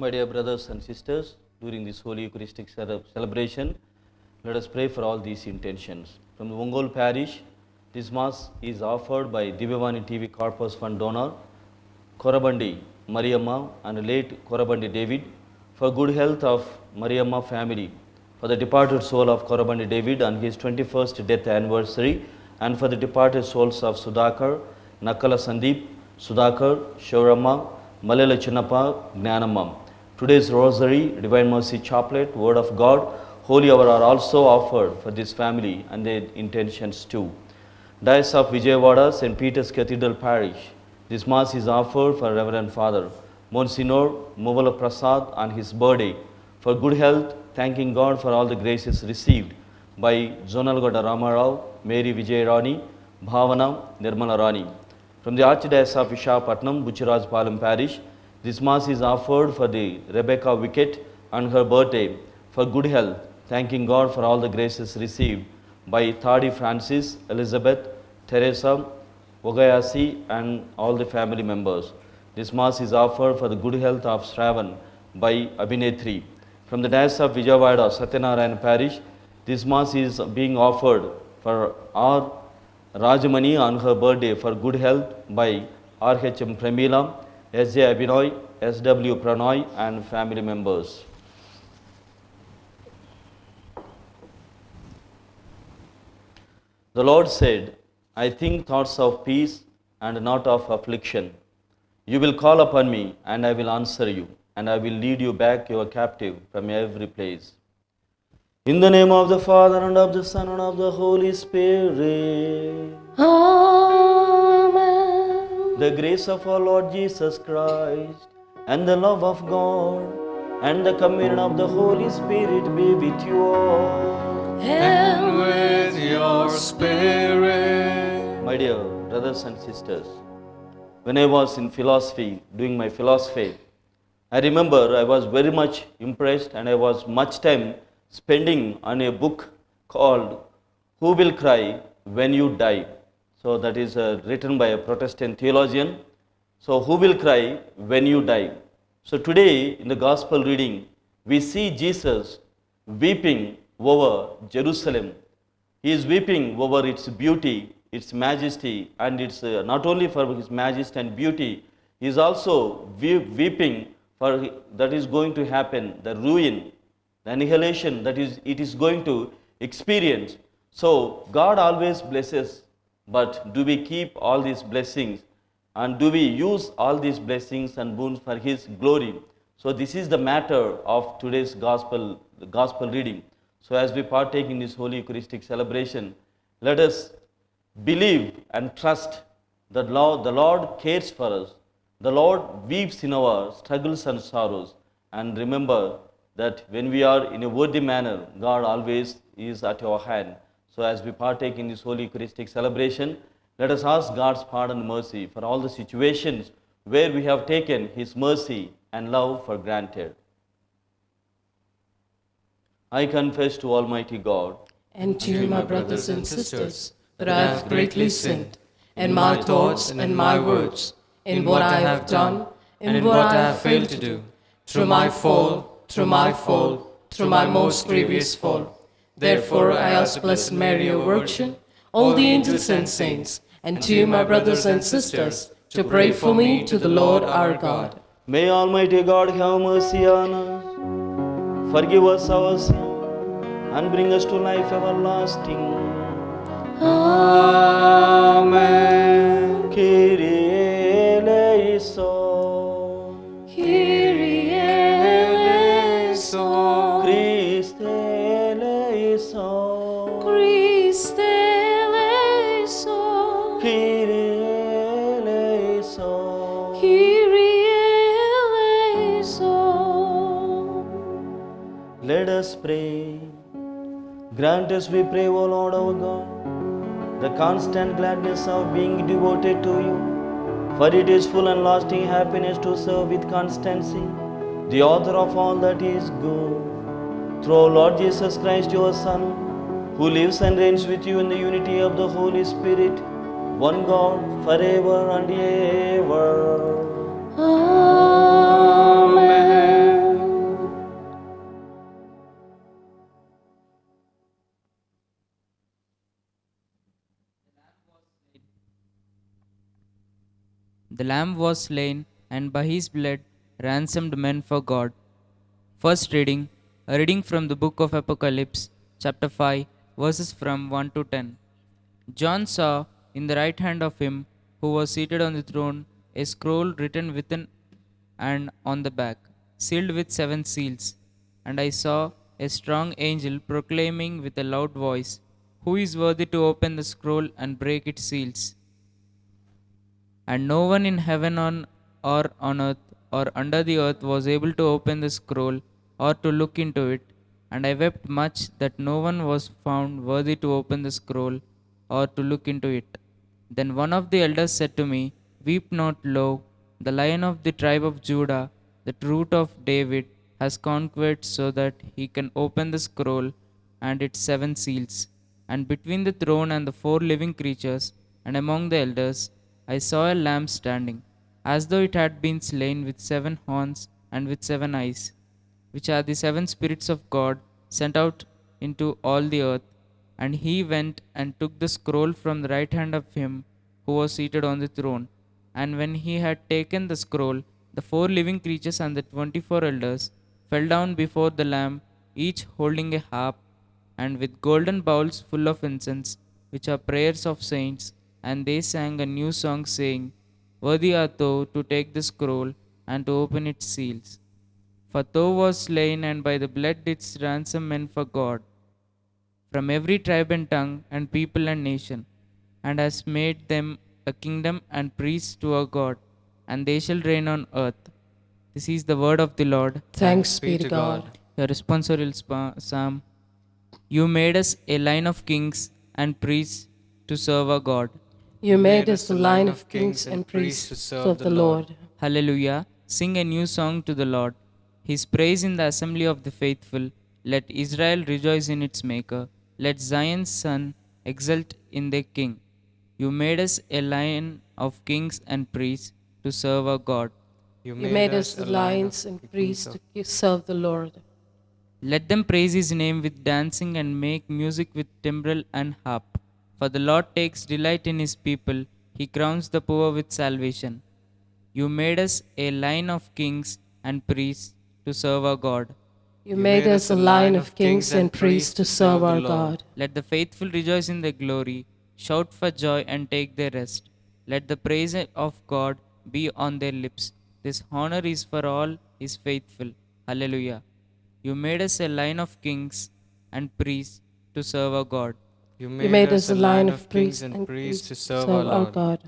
My dear brothers and sisters, during this Holy Eucharistic celebration, let us pray for all these intentions. From the Ongole Parish, this Mass is offered by Divyavani TV Corpus Fund donor, Korabandi Mariamma and late Korabandi David, for good health of Mariamma family, for the departed soul of Korabandi David on his 21st death anniversary, and for the departed souls of Sudhakar, Nakala Sandeep, Sudhakar, Shauramma, Malela Chinnappa, Gnanamma. Today's Rosary, Divine Mercy Chaplet, Word of God, Holy Hour are also offered for this family and their intentions too. Diocese of Vijayawada, St. Peter's Cathedral Parish. This Mass is offered for Reverend Father Monsignor Muvala Prasad on his birthday, for good health, thanking God for all the graces received by Zonalgoda Ramarao, Mary Vijayarani, Bhavana Nirmala Rani. From the Archdiocese of Vishakhapatnam, Buchiraj Palam Parish, this Mass is offered for the Rebecca Wickett on her birthday, for good health, thanking God for all the graces received by Thadi Francis, Elizabeth, Teresa, Ogayasi and all the family members. This Mass is offered for the good health of Shravan by Abhinetri. From the Diocese of Vijayawada, Satyanarayana Parish, this Mass is being offered for R. Rajamani on her birthday, for good health by R.H.M. Pramila, S.J. Abhinoy, S.W. Pranoy and family members. The Lord said, I think thoughts of peace and not of affliction. You will call upon me and I will answer you, and I will lead you back your captive from every place. In the name of the Father and of the Son and of the Holy Spirit. Amen. The grace of our Lord Jesus Christ and the love of God and the communion of the Holy Spirit be with you all. And with your spirit. My dear brothers and sisters, when I was in philosophy, doing my philosophy, I remember I was very much impressed and I was much time spending on a book called Who Will Cry When You Die? So that is written by a Protestant theologian. So who will cry when you die? So today in the gospel reading, we see Jesus weeping over Jerusalem. He is weeping over its beauty, its majesty, and it's not only for his majesty and beauty, he is also weeping for that is going to happen, the ruin, the annihilation that it is going to experience. So God always blesses, but do we keep all these blessings and do we use all these blessings and boons for his glory? So this is the matter of today's gospel reading. So as we partake in this Holy Eucharistic celebration, let us believe and trust that the Lord cares for us. The Lord weeps in our struggles and sorrows, and remember that when we are in a worthy manner, God always is at our hand. So as we partake in this Holy Eucharistic celebration, let us ask God's pardon and mercy for all the situations where we have taken his mercy and love for granted. I confess to Almighty God And to you, my brothers and sisters, that I have greatly sinned in my thoughts and my words, in what I have done, and in what I have failed to do, through my fault, through my most grievous fault. Therefore I ask Blessed Mary, O Virgin, all the angels and saints, and to you, my brothers and sisters, to pray for me to the Lord our God. May Almighty God have mercy on us, forgive us our sins, and bring us to life everlasting. Amen. Kyrie eleison, Kyrie eleison, Christe eleison, Christe eleison, Kyrie eleison. Kyrie eleison. Let us pray. Grant us, we pray, O Lord our God, the constant gladness of being devoted to you, for it is full and lasting happiness to serve with constancy the author of all that is good. Through our Lord Jesus Christ, your Son, who lives and reigns with you in the unity of the Holy Spirit, one God, forever and ever. Amen. The Lamb was slain, and by his blood ransomed men for God. First reading, a reading from the book of Apocalypse, chapter 5, verses from 1 to 10. John saw in the right hand of him who was seated on the throne a scroll written within and on the back, sealed with 7 seals. And I saw a strong angel proclaiming with a loud voice, "Who is worthy to open the scroll and break its seals?" And no one in heaven or on earth or under the earth was able to open the scroll or to look into it. And I wept much that no one was found worthy to open the scroll or to look into it. Then one of the elders said to me, "Weep not, lo, the Lion of the tribe of Judah, the root of David, has conquered so that he can open the scroll and its 7 seals." And between the throne and the 4 living creatures, and among the elders, I saw a lamb standing, as though it had been slain, with 7 horns and with 7 eyes, which are the 7 spirits of God sent out into all the earth. And he went and took the scroll from the right hand of him who was seated on the throne. And when he had taken the scroll, the 4 living creatures and the 24 elders fell down before the Lamb, each holding a harp, and with golden bowls full of incense, which are prayers of saints. And they sang a new song, saying, "Worthy art thou to take the scroll and to open its seals. For thou wast slain, and by the blood didst ransom men for God, from every tribe and tongue and people and nation, and hast made them a kingdom and priests to our God, and they shall reign on earth." This is the word of the Lord. Thanks be to God. Your responsorial psalm. You made us a line of kings and priests to serve our God. You made us a line of kings and priests to serve the Lord. Hallelujah. Sing a new song to the Lord. His praise in the assembly of the faithful. Let Israel rejoice in its Maker. Let Zion's son exult in their King. You made us a line of kings and priests to serve our God. You made us the lions and priests to serve the Lord. Let them praise his name with dancing and make music with timbrel and harp. For the Lord takes delight in his people. He crowns the poor with salvation. You made us a line of kings and priests to serve our God. You made us a line of kings and priests to serve our God. Let the faithful rejoice in their glory, shout for joy and take their rest. Let the praise of God be on their lips. This honor is for all his faithful. Hallelujah. You made us a line of kings and priests to serve our God. You made us a line of priests and priests to serve our God.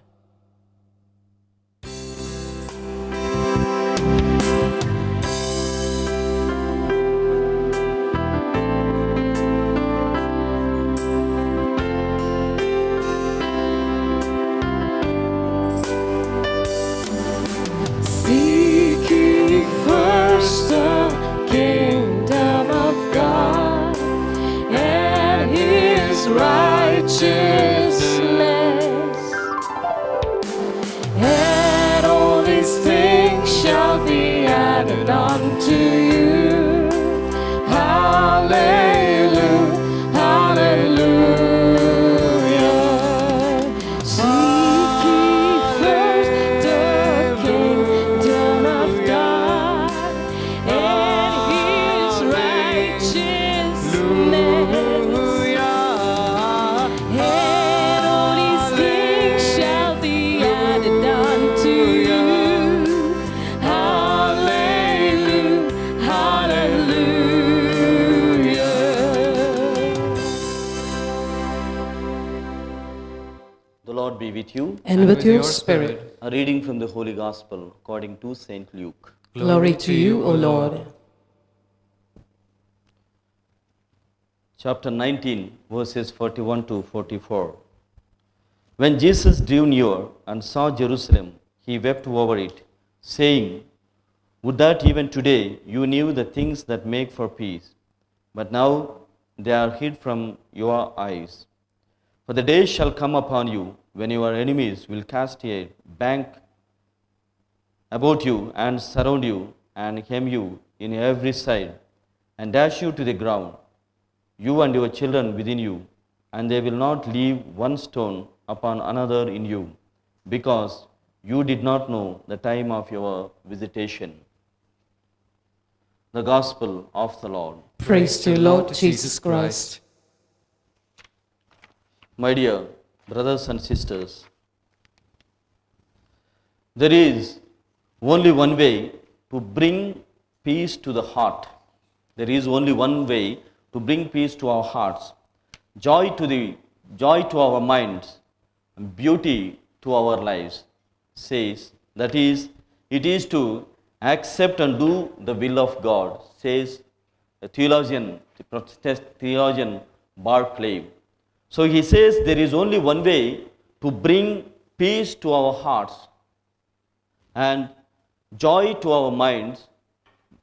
Seek ye first the kingdom of God and his righteousness, and all these things shall be added unto you. Hallelujah, hallelujah. Seek ye first the kingdom of God and his righteousness, and all these things shall be added unto you. Hallelujah, hallelujah. The Lord be with you. And with your spirit. A reading from the Holy Gospel according to St. Luke. Glory to you, O Lord. Chapter 19, verses 41 to 44. When Jesus drew near and saw Jerusalem, he wept over it, saying, "Would that even today you knew the things that make for peace, but now they are hid from your eyes. For the day shall come upon you when your enemies will cast a bank about you and surround you and hem you in every side and dash you to the ground, you and your children within you, and they will not leave one stone upon another in you, because you did not know the time of your visitation. The Gospel of the Lord. Praise to you, Lord Jesus Christ. My dear brothers and sisters, there is only one way to bring peace to the heart. There is only one way to bring peace to our hearts, joy to our minds, and beauty to our lives. Says that is, it is to accept and do the will of God, says the Protestant theologian Barclay. So he says there is only one way to bring peace to our hearts and joy to our minds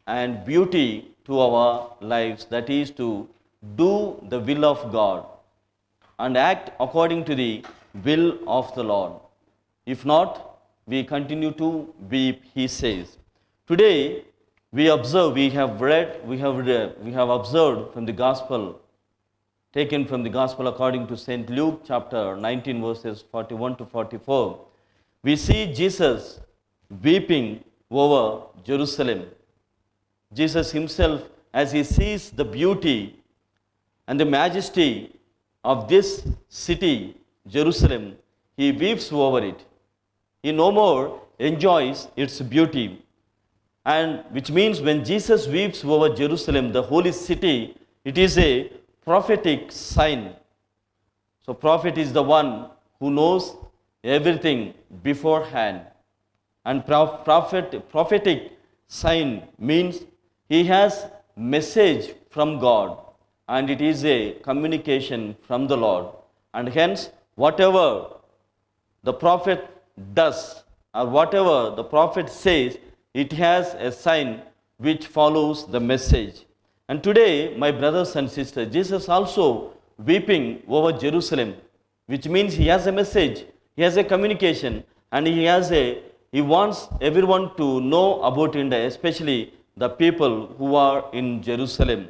and beauty to our lives, that is to do the will of God and act according to the will of the Lord. If not, we continue to weep, he says. Today we observe, we have observed from the gospel, taken from the gospel according to St. Luke chapter 19 verses 41 to 44. We see Jesus weeping over Jerusalem. Jesus himself, as he sees the beauty and the majesty of this city, Jerusalem, he weeps over it. He no more enjoys its beauty. And which means when Jesus weeps over Jerusalem, the holy city, it is a prophetic sign. So prophet is the one who knows everything beforehand. And prophetic sign means he has message from God, and it is a communication from the Lord. And hence, whatever the prophet does or whatever the prophet says, it has a sign which follows the message. And today, my brothers and sisters, Jesus also weeping over Jerusalem, which means he has a message, he has a communication, and he wants everyone to know about India, especially the people who are in Jerusalem.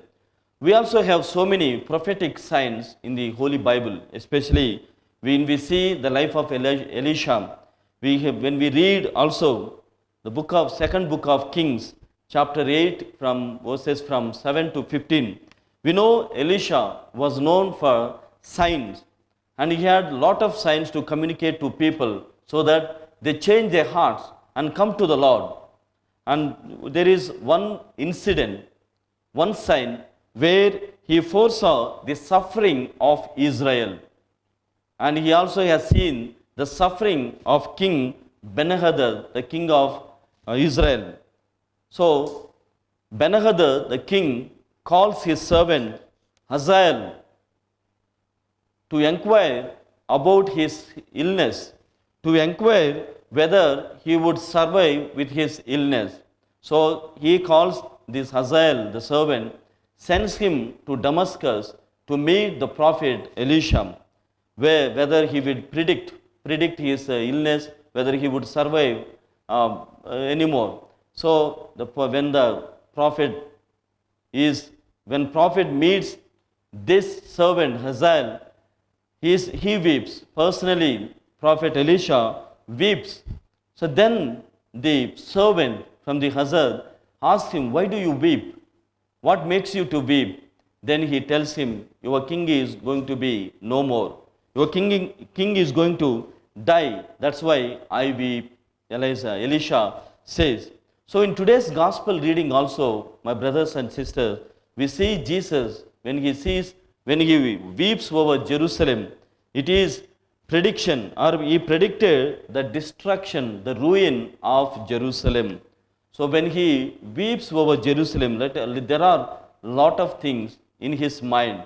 We also have so many prophetic signs in the Holy Bible, especially when we see the life of Elisha. When we read also the second book of Kings, chapter 8, from verses from 7 to 15, we know Elisha was known for signs, and he had a lot of signs to communicate to people so that they change their hearts and come to the Lord. And there is one incident, one sign, where he foresaw the suffering of Israel. And he also has seen the suffering of King Ben-Hadad, the king of Israel. So, Ben-Hadad, the king, calls his servant Hazael to inquire about his illness, to inquire whether he would survive with his illness. So he calls this Hazael, the servant, sends him to Damascus to meet the prophet Elisha, whether he would predict his illness, whether he would survive anymore. So when prophet meets this servant Hazael, he weeps. Personally, prophet Elisha weeps. So then the servant from the Hazard asks him, why do you weep? What makes you to weep? Then he tells him, your king is going to be no more. Your king is going to die. That's why I weep, Elisha says. So in today's gospel reading also, my brothers and sisters, we see Jesus when he weeps over Jerusalem. It is prediction, or he predicted the destruction, the ruin of Jerusalem. So when he weeps over Jerusalem, there are lot of things in his mind,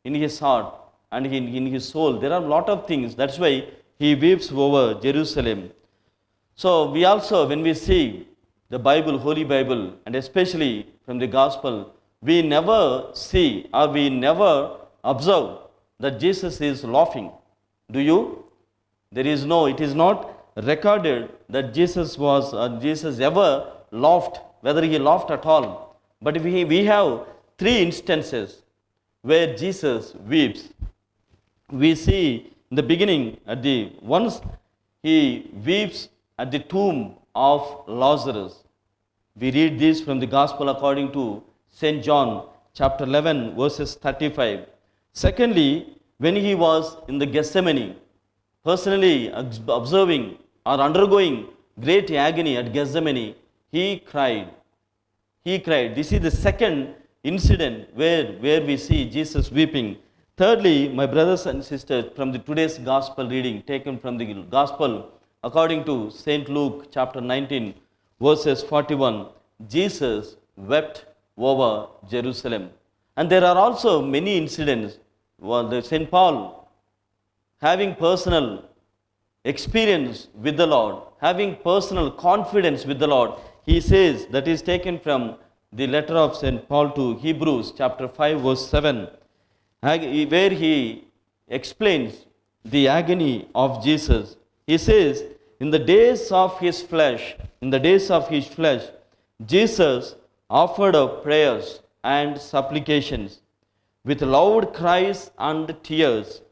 in his heart, and in his soul. There are lot of things. That's why he weeps over Jerusalem. So we also, when we see the Bible, Holy Bible, and especially from the Gospel, we never see or we never observe that Jesus is laughing. Do you? It is not recorded that Jesus ever laughed, whether he laughed at all. But we have 3 instances where Jesus weeps. We see in the beginning, once he weeps at the tomb of Lazarus. We read this from the Gospel according to St. John, chapter 11, verses 35. Secondly, when he was in the Gethsemane, personally observing or undergoing great agony at Gethsemane, he cried. He cried. This is the second incident where we see Jesus weeping. Thirdly, my brothers and sisters, from the today's gospel reading taken from the gospel according to St. Luke chapter 19, verses 41, Jesus wept over Jerusalem. And there are also many incidents. St. Paul, having personal experience with the Lord, having personal confidence with the Lord, he says, that is taken from the letter of St. Paul to Hebrews chapter 5 verse 7, where he explains the agony of Jesus. He says, in the days of his flesh, Jesus offered up prayers and supplications with loud cries and tears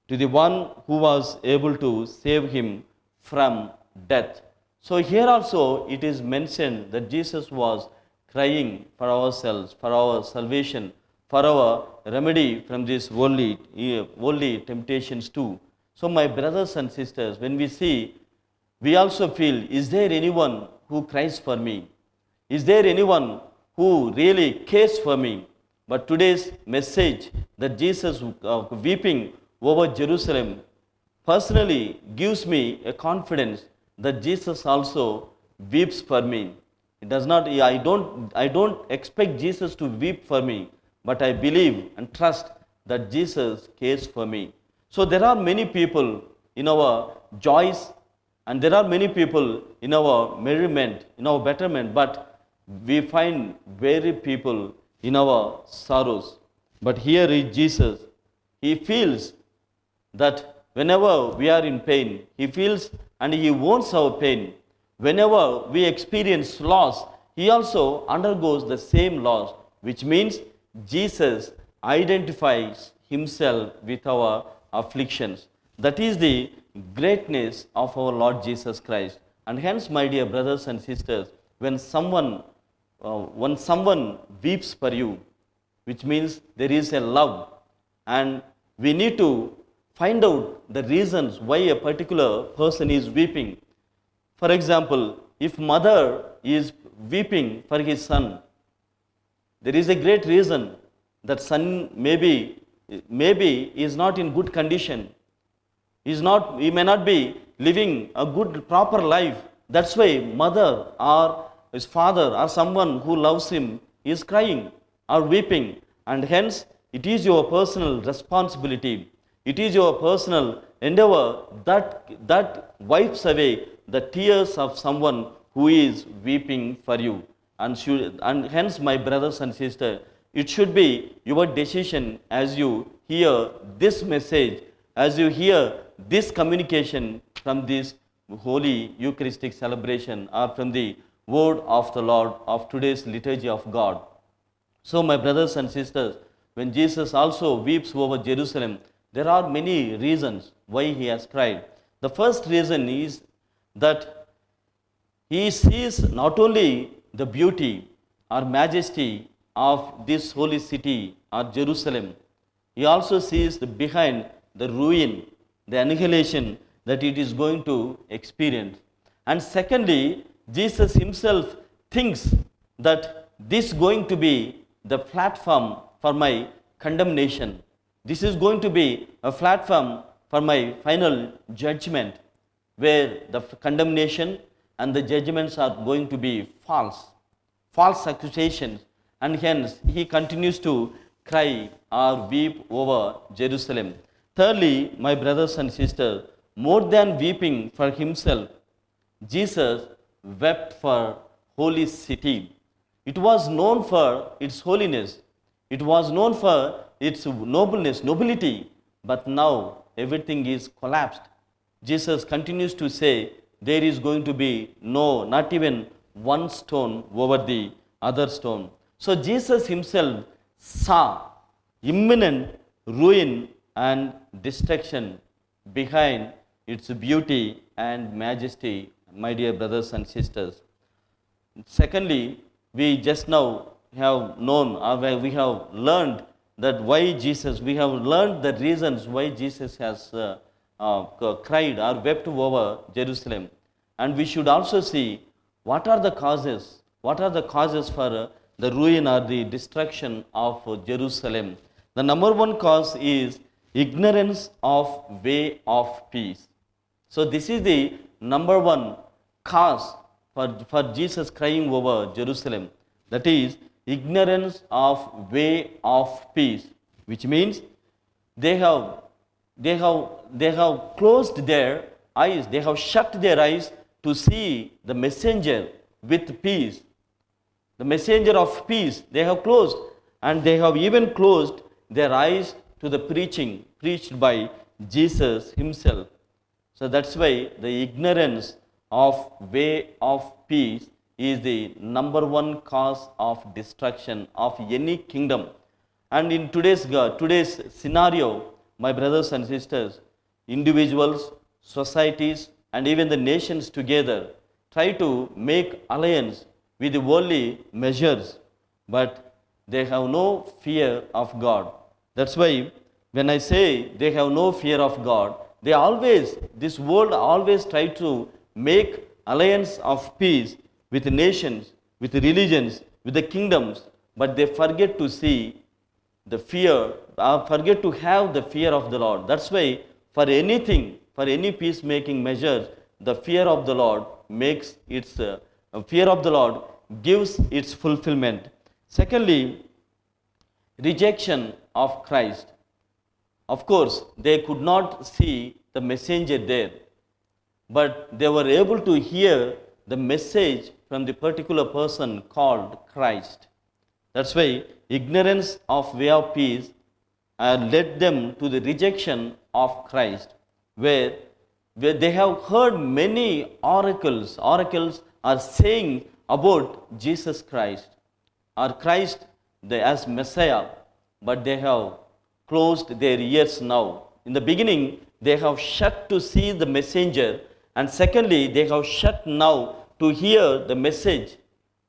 to the one who was able to save him from death. So here also it is mentioned that Jesus was crying for ourselves, for our salvation, for our remedy from these worldly temptations too. So my brothers and sisters, when we see, we also feel, is there anyone who cries for me? Is there anyone who really cares for me? But today's message that Jesus weeping over Jerusalem personally gives me a confidence that Jesus also weeps for me. It does not, I don't expect Jesus to weep for me, but I believe and trust that Jesus cares for me. So there are many people in our joys, and there are many people in our merriment, in our betterment, but we find very people in our sorrows. But here is Jesus. He feels that whenever we are in pain, he feels and he wants our pain. Whenever we experience loss, he also undergoes the same loss, which means Jesus identifies himself with our afflictions. That is the greatness of our Lord Jesus Christ. And hence, my dear brothers and sisters, when someone weeps for you, which means there is a love, and we need to find out the reasons why a particular person is weeping. For example, if mother is weeping for his son, there is a great reason that son maybe is not in good condition. He may not be living a good, proper life. That's why mother or his father or someone who loves him is crying or weeping. And hence, it is your personal responsibility. It is your personal endeavor that wipes away the tears of someone who is weeping for you. And hence, my brothers and sisters, it should be your decision as you hear this message, as you hear this communication from this holy Eucharistic celebration or from the word of the Lord of today's liturgy of God. So, my brothers and sisters, when Jesus also weeps over Jerusalem, there are many reasons why he has cried. The first reason is that he sees not only the beauty or majesty of this holy city or Jerusalem, he also sees behind the ruin, the annihilation that it is going to experience. And secondly, Jesus himself thinks that this is going to be the platform for my condemnation. This is going to be a platform for my final judgment, where the condemnation and the judgments are going to be false accusations, and hence he continues to cry or weep over Jerusalem. Thirdly, my brothers and sisters, more than weeping for himself, Jesus wept for holy city. It was known for its holiness. It was known for its nobility, but now everything is collapsed. Jesus continues to say, there is going to be not even one stone over the other stone. So Jesus himself saw imminent ruin and destruction behind its beauty and majesty, my dear brothers and sisters. Secondly, we just now have known, or we have learned that why Jesus, we have learned the reasons why Jesus has cried or wept over Jerusalem. And we should also see what are the causes, for the ruin or the destruction of Jerusalem. The number one cause is ignorance of way of peace. So this is the number one cause for Jesus crying over Jerusalem. That is ignorance of way of peace, which means they have closed their eyes, they have shut their eyes to see the messenger with peace. The messenger of peace they have closed, and they have even closed their eyes to the preaching preached by Jesus himself. So that's why the ignorance of way of peace is the number one cause of destruction of any kingdom. And in today's scenario, my brothers and sisters, individuals, societies, and even the nations together try to make alliance with the worldly measures, but they have no fear of God. That's why when I say they have no fear of God, this world always try to make alliance of peace with nations, with religions, with the kingdoms, but they forget to see the fear, forget to have the fear of the Lord. That's why for any peacemaking measures, the fear of the Lord makes its fear of the Lord gives its fulfillment. Secondly, rejection of Christ. Of course, they could not see the messenger there, but they were able to hear the message from the particular person called Christ. That's why ignorance of way of peace led them to the rejection of Christ, where they have heard many oracles. Oracles are saying about Jesus Christ, or Christ as Messiah, but they have closed their ears now. In the beginning, they have shut to see the messenger, and secondly, they have shut now to hear the message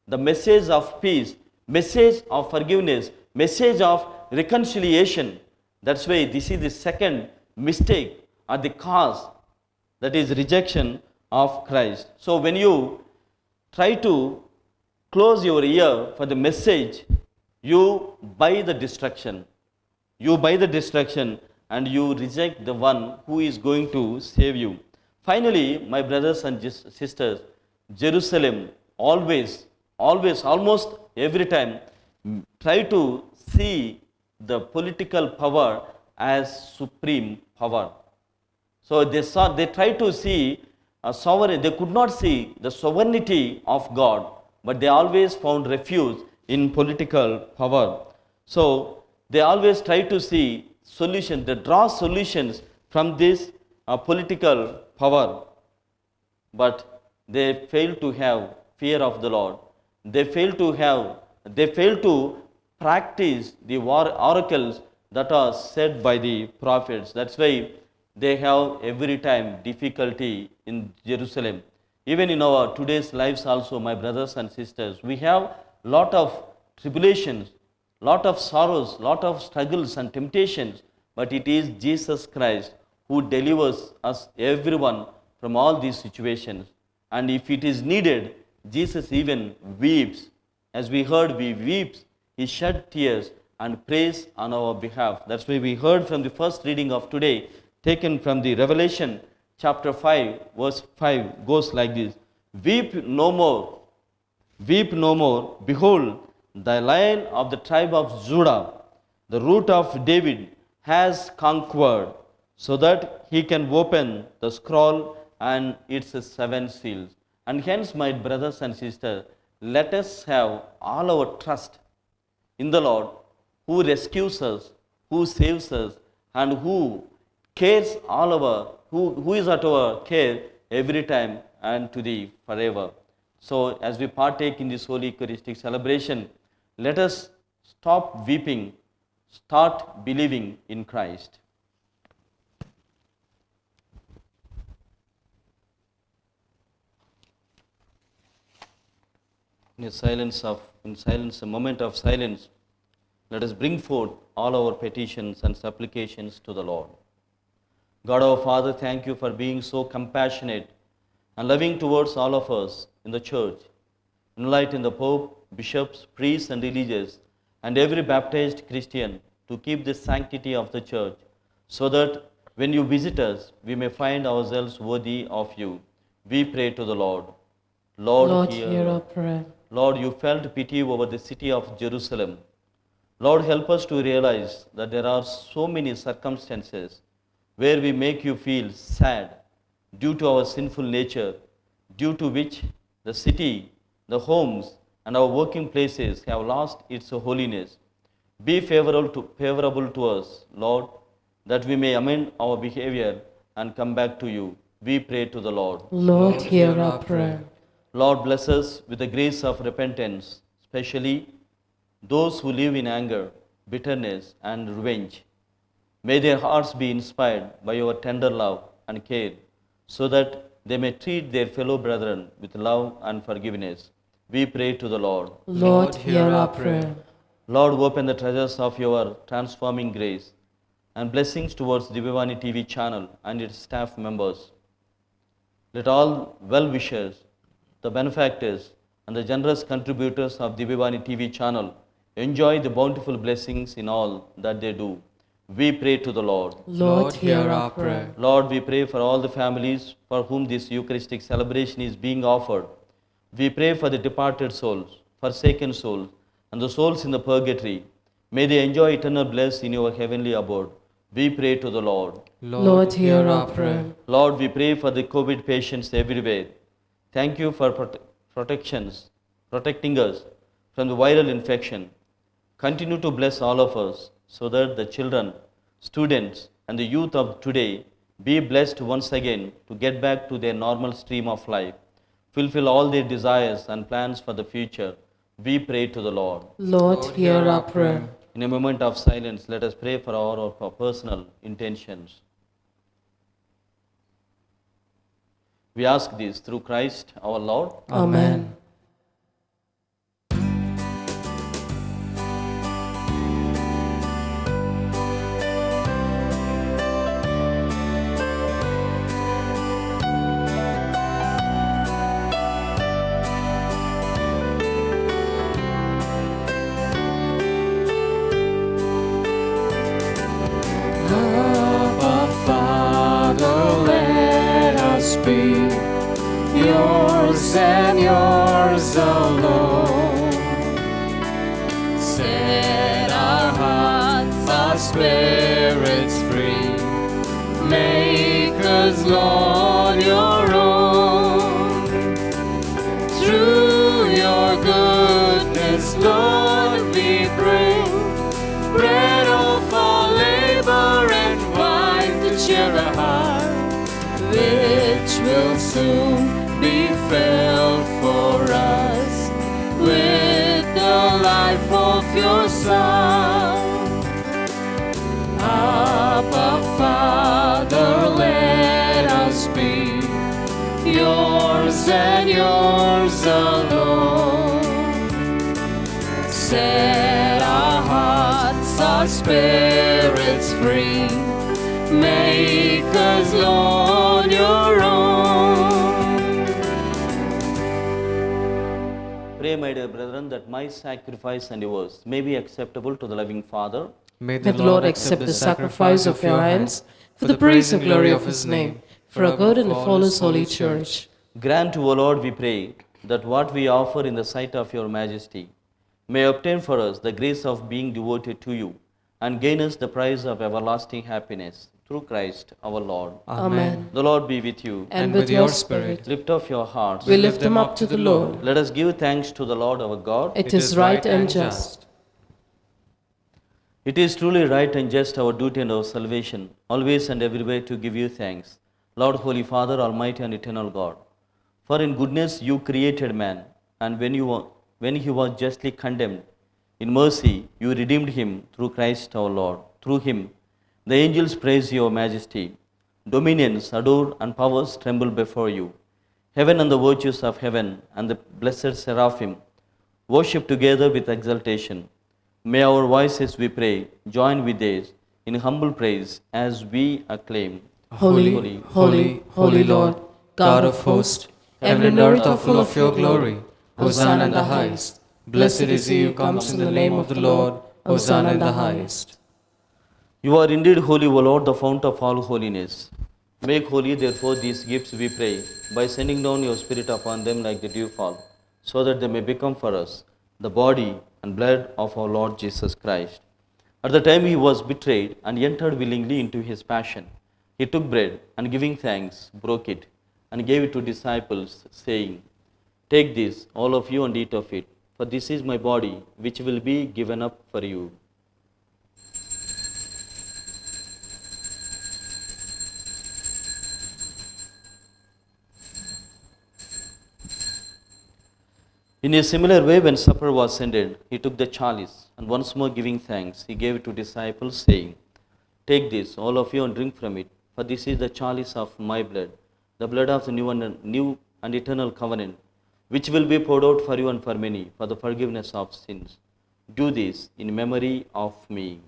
of peace, message of forgiveness, message of reconciliation. That's why this is the second mistake or the cause, that is rejection of Christ. So when you try to close your ear for the message, you buy the destruction. You buy the destruction and you reject the one who is going to save you. Finally, my brothers and sisters, Jerusalem almost every time try to see the political power as supreme power. So they try to see a sovereign. They could not see the sovereignty of God, but they always found refuge in political power. So they always try to see solutions. They draw solutions from this political power, but they fail to have fear of the Lord. They fail to practice the oracles that are said by the prophets. That's why they have every time difficulty in Jerusalem. Even in our today's lives also, my brothers and sisters, we have lot of tribulations, lot of sorrows, lot of struggles and temptations, but it is Jesus Christ who delivers us, everyone, from all these situations. And if it is needed, Jesus even weeps. As we heard, we weeps. He shed tears and prays on our behalf. That's why we heard from the first reading of today, taken from the Revelation chapter 5, verse 5, goes like this: Weep no more, weep no more. Behold, the Lion of the tribe of Judah, the root of David, has conquered, so that he can open the scroll and its 7 seals. And hence, my brothers and sisters, let us have all our trust in the Lord, who rescues us, who saves us, and who cares who is at our care every time and to the forever. So as we partake in this Holy Eucharistic celebration, let us stop weeping, start believing in Christ. a moment of silence, let us bring forth all our petitions and supplications to the Lord. God our Father, thank you for being so compassionate and loving towards all of us in the church. Enlighten the Pope, bishops, priests, and religious, and every baptized Christian to keep the sanctity of the church, so that when you visit us, we may find ourselves worthy of you. We pray to the Lord. Lord, hear our prayer. Lord, you felt pity over the city of Jerusalem. Lord, help us to realize that there are so many circumstances where we make you feel sad due to our sinful nature, due to which the city, the homes, and our working places have lost its holiness. Be favorable to us, Lord, that we may amend our behavior and come back to you. We pray to the Lord. Lord, hear our prayer. Lord, bless us with the grace of repentance, especially those who live in anger, bitterness, and revenge. May their hearts be inspired by your tender love and care, so that they may treat their fellow brethren with love and forgiveness. We pray to the Lord. Lord, hear our prayer. Lord, open the treasures of your transforming grace and blessings towards Divyavani TV channel and its staff members. Let all well-wishers, the benefactors, and the generous contributors of Divyavani TV channel enjoy the bountiful blessings in all that they do. We pray to the Lord. Lord, hear our prayer. Lord, we pray for all the families for whom this Eucharistic celebration is being offered. We pray for the departed souls, forsaken souls, and the souls in the purgatory. May they enjoy eternal bliss in your heavenly abode. We pray to the Lord. Lord, hear our prayer. Lord, we pray for the COVID patients everywhere. Thank you for protecting us from the viral infection. Continue to bless all of us so that the children, students, and the youth of today be blessed once again to get back to their normal stream of life. Fulfill all their desires and plans for the future. We pray to the Lord. Lord, hear our prayer. In a moment of silence, let us pray for all of our personal intentions. We ask this through Christ our Lord. Amen. Abba, Father, let us be yours and yours alone. Set our hearts, our spirits free. Make us, Lord, your own. Through your goodness, Lord, we bring bread of our labor and wine to cheer a heart, which will soon be filled for us with the life of your Son. Abba, Father, let us be yours and yours alone. Set our hearts, our spirits free. Make us, Lord, your own. Pray, my dear brethren, that my sacrifice and yours may be acceptable to the loving Father. May the Lord accept the sacrifice of your hands for the praise and glory of his name, for our good and for his holy church. Grant, O Lord, we pray, that what we offer in the sight of your majesty may obtain for us the grace of being devoted to you and gain us the prize of everlasting happiness. Through Christ our Lord. Amen. The Lord be with you. And with your spirit, Lift up your hearts. we lift them up to the Lord. Let us give thanks to the Lord our God. It is right and just. It is truly right and just, our duty and our salvation, always and everywhere to give you thanks, Lord, Holy Father, Almighty and Eternal God. For in goodness you created man, and when he was justly condemned, in mercy you redeemed him through Christ our Lord. Through him the angels praise your majesty. Dominions adore and powers tremble before you. Heaven and the virtues of heaven and the blessed seraphim worship together with exultation. May our voices, we pray, join with theirs in humble praise as we acclaim. Holy, holy, holy Lord, God of hosts, heaven and earth are full of your glory. Hosanna in the highest. Blessed is he who comes in the name of the Lord. Hosanna in the highest. You are indeed holy, O Lord, the fount of all holiness. Make holy, therefore, these gifts, we pray, by sending down your Spirit upon them like the dewfall, so that they may become for us the body and blood of our Lord Jesus Christ. At the time he was betrayed and entered willingly into his passion, he took bread and giving thanks, broke it and gave it to disciples, saying, Take this, all of you, and eat of it, for this is my body, which will be given up for you. In a similar way, when supper was ended, he took the chalice, and once more giving thanks, he gave it to disciples, saying, Take this, all of you, and drink from it, for this is the chalice of my blood, the blood of the new and eternal covenant, which will be poured out for you and for many, for the forgiveness of sins. Do this in memory of me.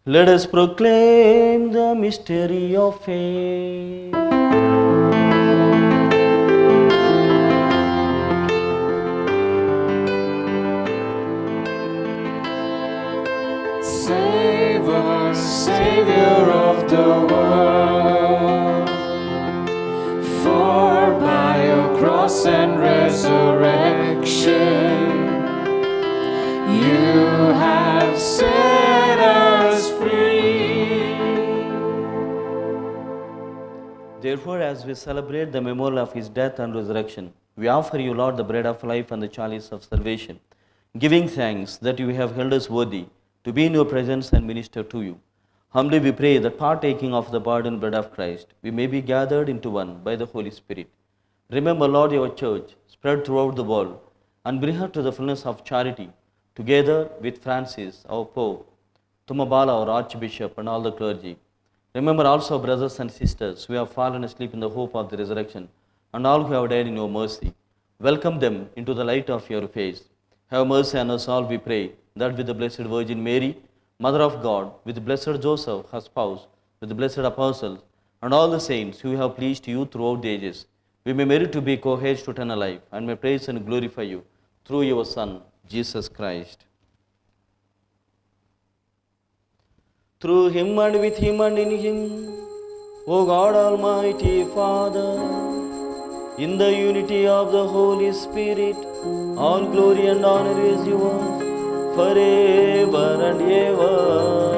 Let us proclaim the mystery of faith. Save us, Savior of the world, for by your cross and resurrection you have set us free. Therefore, as we celebrate the memorial of his death and resurrection, we offer you, Lord, the bread of life and the chalice of salvation, giving thanks that you have held us worthy to be in your presence and minister to you. Humbly we pray that partaking of the body and blood of Christ, we may be gathered into one by the Holy Spirit. Remember, Lord, your church spread throughout the world, and bring her to the fullness of charity, together with Francis, our Pope, Tumabala, our Archbishop, and all the clergy. Remember also brothers and sisters who have fallen asleep in the hope of the resurrection, and all who have died in your mercy. Welcome them into the light of your face. Have mercy on us all, we pray, that with the Blessed Virgin Mary, Mother of God, with blessed Joseph, her spouse, with the blessed apostles, and all the saints who have pleased you throughout the ages, we may merit to be co-heirs to eternal life, and may praise and glorify you through your Son, Jesus Christ. Through him and with him and in him, O God Almighty Father, in the unity of the Holy Spirit, all glory and honor is yours, forever and ever.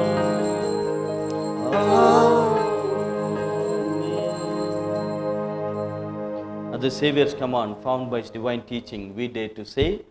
Amen. At the Saviour's command, found by his divine teaching, we dare to say,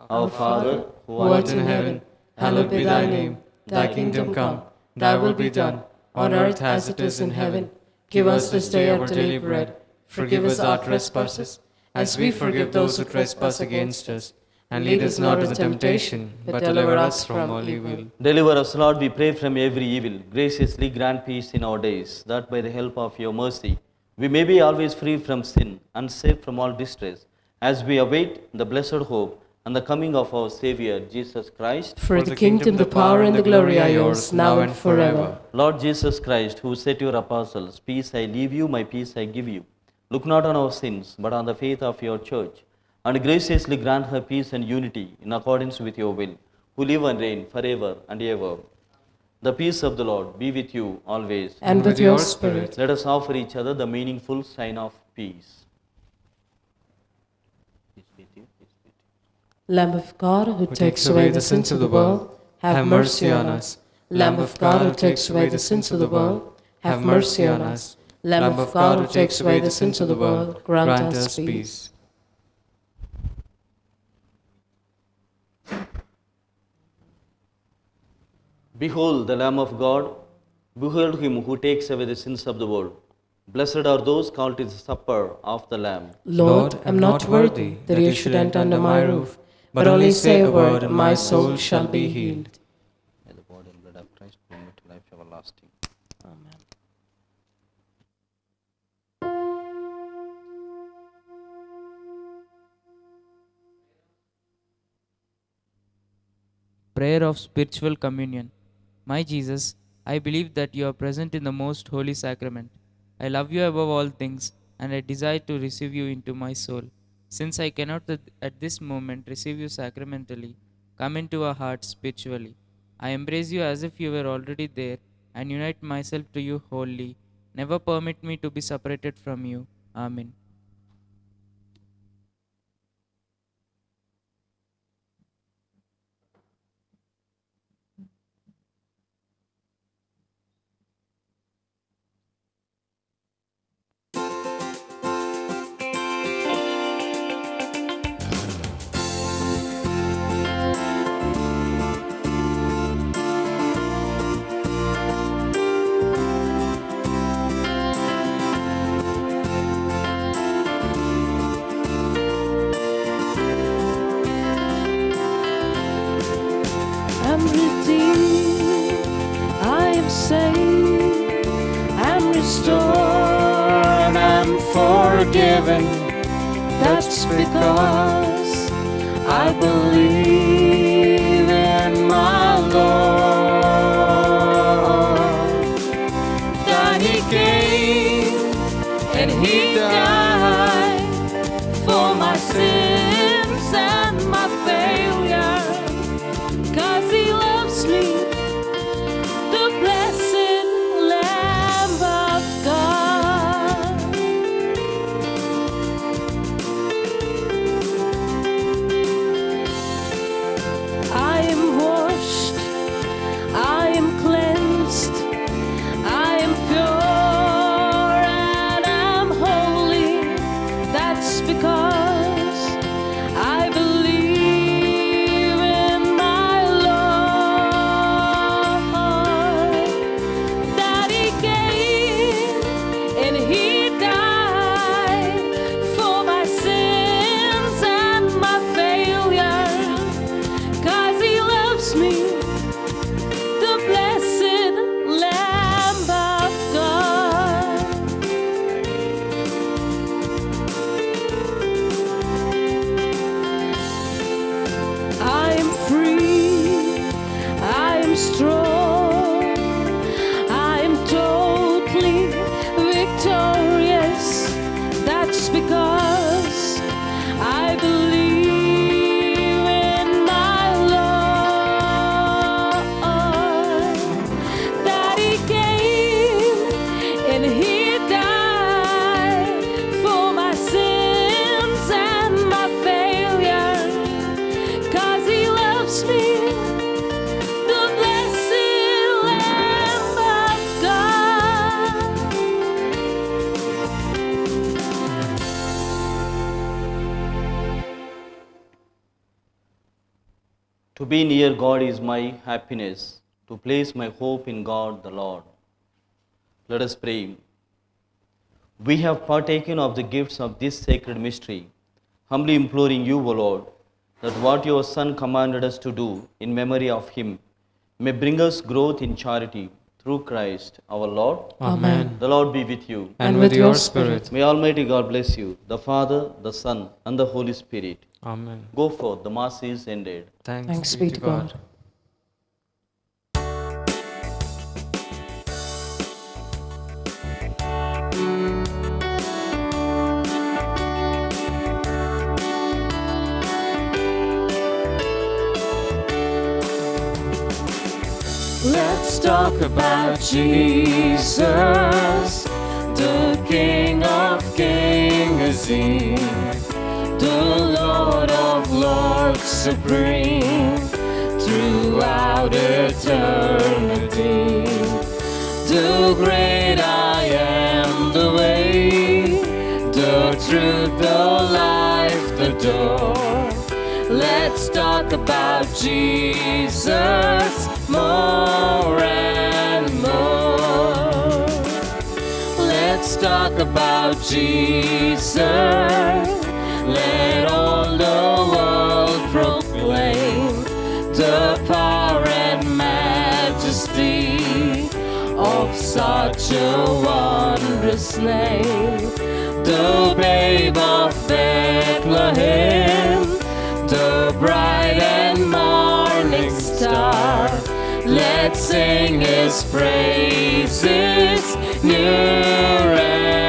Our Father, who art in heaven, hallowed be thy name. Thy kingdom come, thy will be done, on earth as it is in heaven. Give us this day our daily bread. Forgive us our trespasses, as we forgive those who trespass against us. And lead us not into temptation, but deliver us from all evil. Deliver us, Lord, we pray, from every evil. Graciously grant peace in our days, that by the help of your mercy, we may be always free from sin and safe from all distress, as we await the blessed hope and the coming of our Savior, Jesus Christ. For the kingdom, the power, and the glory are yours, now and forever. Lord Jesus Christ, who said to your apostles, Peace I leave you, my peace I give you, look not on our sins, but on the faith of your church, and graciously grant her peace and unity in accordance with your will, who live and reign forever and ever. The peace of the Lord be with you always. And with your spirit. Let us offer each other the meaningful sign of peace. Peace be with you, peace be with you. Lamb of God, who takes away the sins of the world, have mercy on us. Lamb of God, who takes away the sins of the world, have mercy on us. Lamb of God, who takes away the sins of the world, grant us peace. Behold the Lamb of God, behold him who takes away the sins of the world. Blessed are those called to the supper of the Lamb. Lord, I am not worthy that you should enter under my roof, but only say a word, and my soul shall be healed. May the body and blood of Christ bring me to life everlasting. Amen. Prayer of Spiritual Communion. My Jesus, I believe that you are present in the most holy sacrament. I love you above all things, and I desire to receive you into my soul. Since I cannot at this moment receive you sacramentally, come into our hearts spiritually. I embrace you as if you were already there, and unite myself to you wholly. Never permit me to be separated from you. Amen. I'm redeemed, I am saved, I'm restored, I'm forgiven. That's because I believe in my Lord, that He came and He died for my sins and my failure. 'Cause He loves me, the blessed Lamb of God. I am washed, I am cleansed, I am pure and I'm holy. That's because I believe in my Lord, that He came and He died for my sins and my failure. 'Cause He loves me, the blessed Lamb of God. I am free, I am strong, I am totally victorious. That's because I believe in my Lord, that He came and He died for my sins and my failure. 'Cause He loves me, the blessed Lamb of God. To be near God is my happiness, to place my hope in God the Lord. Let us pray. We have partaken of the gifts of this sacred mystery, humbly imploring you, O Lord, that what your Son commanded us to do in memory of Him may bring us growth in charity through Christ our Lord. Amen. The Lord be with you. And with your spirit. May Almighty God bless you, the Father, the Son, and the Holy Spirit. Amen. Go forth, the Mass is ended. Thanks be to God. Let's talk about Jesus, the King of Kings, the Lord of Lords supreme throughout eternity. The great I am, the way, the truth, the life, the door. Let's talk about Jesus more and more. Let's talk about Jesus. Let all the world proclaim the power and majesty of such a wondrous name, the babe of Bethlehem, the bright and morning star. Let's sing His praises near and